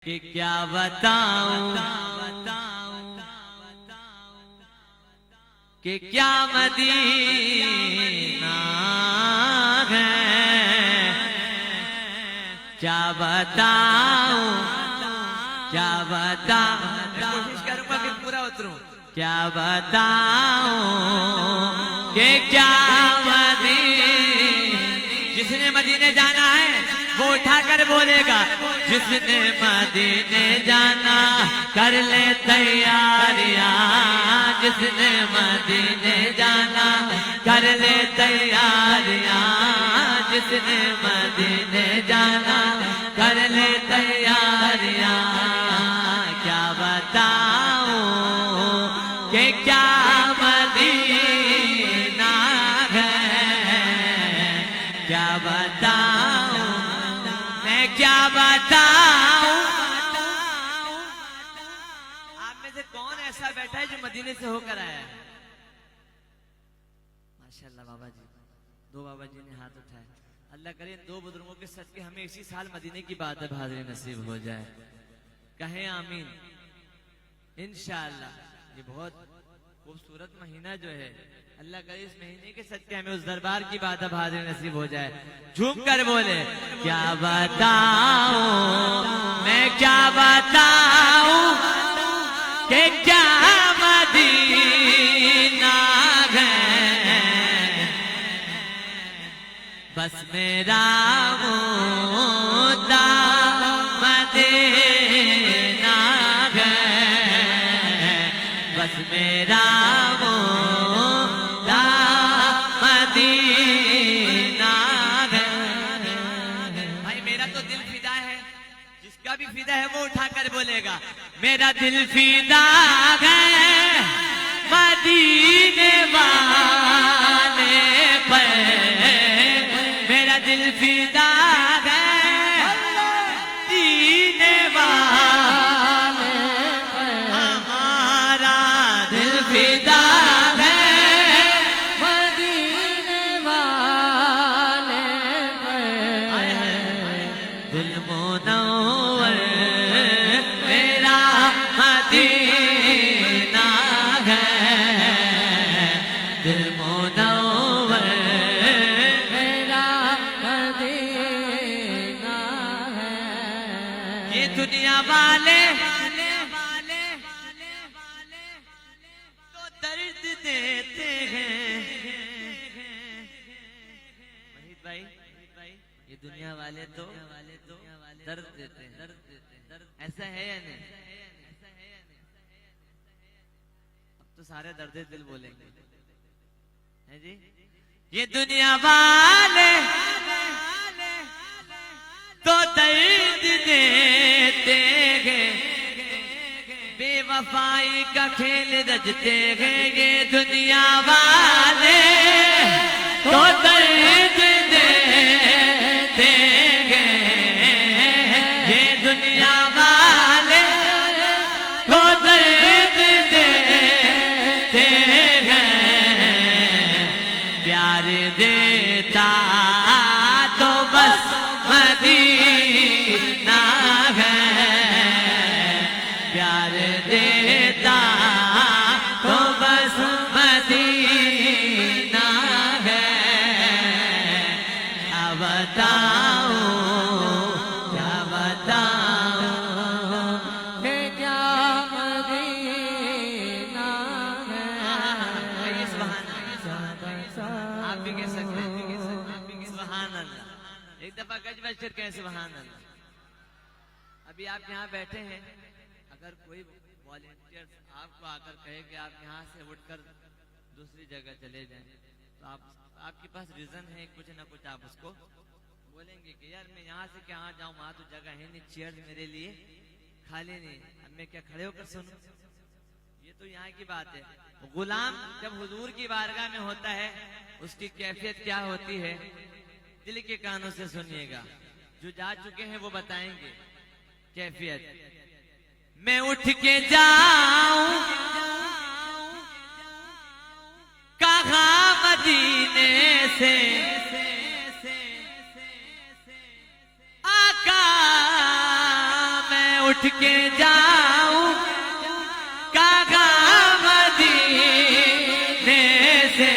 कि क्या बताऊं कि क्या मदीना है, क्या बताऊं क्या बताऊं। कोशिश करूंगा कि पूरा उतरूं। क्या बताऊं कि क्या जिसने मदीने जाना है वो उठाकर बोलेगा, जिसने मदीने जाना कर ले तैयारियां, जिसने मदीने जाना कर ले तैयारियां, जिसने मदीने जाना कर ले तैयारियां। क्या बताऊं कि क्या मदीना है, क्या बताऊं मैं क्या बताऊं। आप में से कौन ऐसा बैठा है जो मदीने से होकर आया है? माशाल्लाह बाबा जी, दो बाबा जी ने हाथ उठाए। अल्लाह करे इन दो बुजुर्गों के सदके हमें इसी साल मदीने की बात है हाज़िर नसीब हो जाए। कहें आमीन इंशाअल्लाह। ये बहुत खूबसूरत महीना जो है, अल्लाह करे इस महीने के सदके हमें उस दरबार की बात अब हाज़िर नसीब हो जाए। झूम कर बोले क्या बताऊं मैं क्या बताऊं कि क्या मदीना है, बस मेरा मुद्दा मदीना है, बस मेरा मुद्दा मदीना है। भाई मेरा तो दिल फिदा है, जिसका भी फिदा है वो उठाकर बोलेगा मेरा दिल फिदा है मदीने वाले पर, मेरा दिल फिदा है मदीने वाले पर, हमारा दिल फिदा है मदीने वाले पर, दिल मुनव्वर मेरा मदीना है, दिल मुनव्वर मेरा मदीना है। ये दुनिया वाले तो दर्द देते हैं वहीद भाई, ये दुनिया वाले तो दर्द देते हैं। ऐसा है या नहीं? अब तो सारे दर्द दिल बोलेंगे है जी। ये दुनिया वाले तो दर्द देते हैं, बेवफाई का खेल रचते हैं। ये दुनिया वाले तो दर्द देते हैं, ये दुनिया वाले तो दर्द देते हैं। प्यार देता तो बस मदीना है, प्यार देता तो बस मदीना है। क्या बताऊं क्या बताऊं कि क्या मदीना है। आप भी कह सकते हैं सुभान अल्लाह। एक दफा गज बजकर कहें सुभान अल्लाह। अभी आप यहाँ बैठे हैं, अगर कोई वॉलेंटियर आपको आकर कहे कि आप यहाँ से उठकर दूसरी जगह चले जाएं, तो आपके पास रीजन है कुछ ना कुछ, आप उसको बोलेंगे कि यार मैं यहाँ से कहाँ जाऊँ, वहां तो जगह है नहीं, चेयर मेरे लिए खाली नहीं, अब मैं क्या खड़े होकर सुनूं। ये तो यहाँ की बात है। गुलाम जब हुजूर की बारगाह में होता है उसकी कैफियत क्या होती है, दिल के कानों से सुनिएगा। जो जा चुके हैं वो बताएंगे कैफियत। मैं उठ के जाऊं कहाँ मदीने से, उठ के जाऊं कागा मदीने से,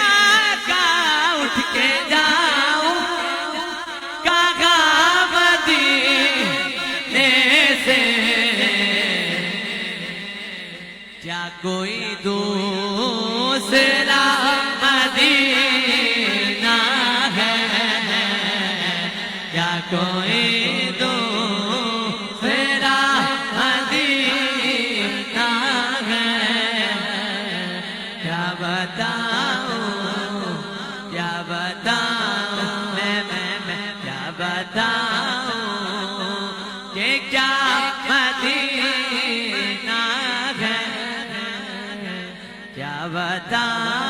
आका उठ के जाऊं कागा मदीने से। क्या कोई दूसरा मदीना है, क्या कोई दूसरा मदीना है। क्या बताऊं क्या बताऊं मैं क्या बताऊं कि क्या मदीना है, क्या बताऊं।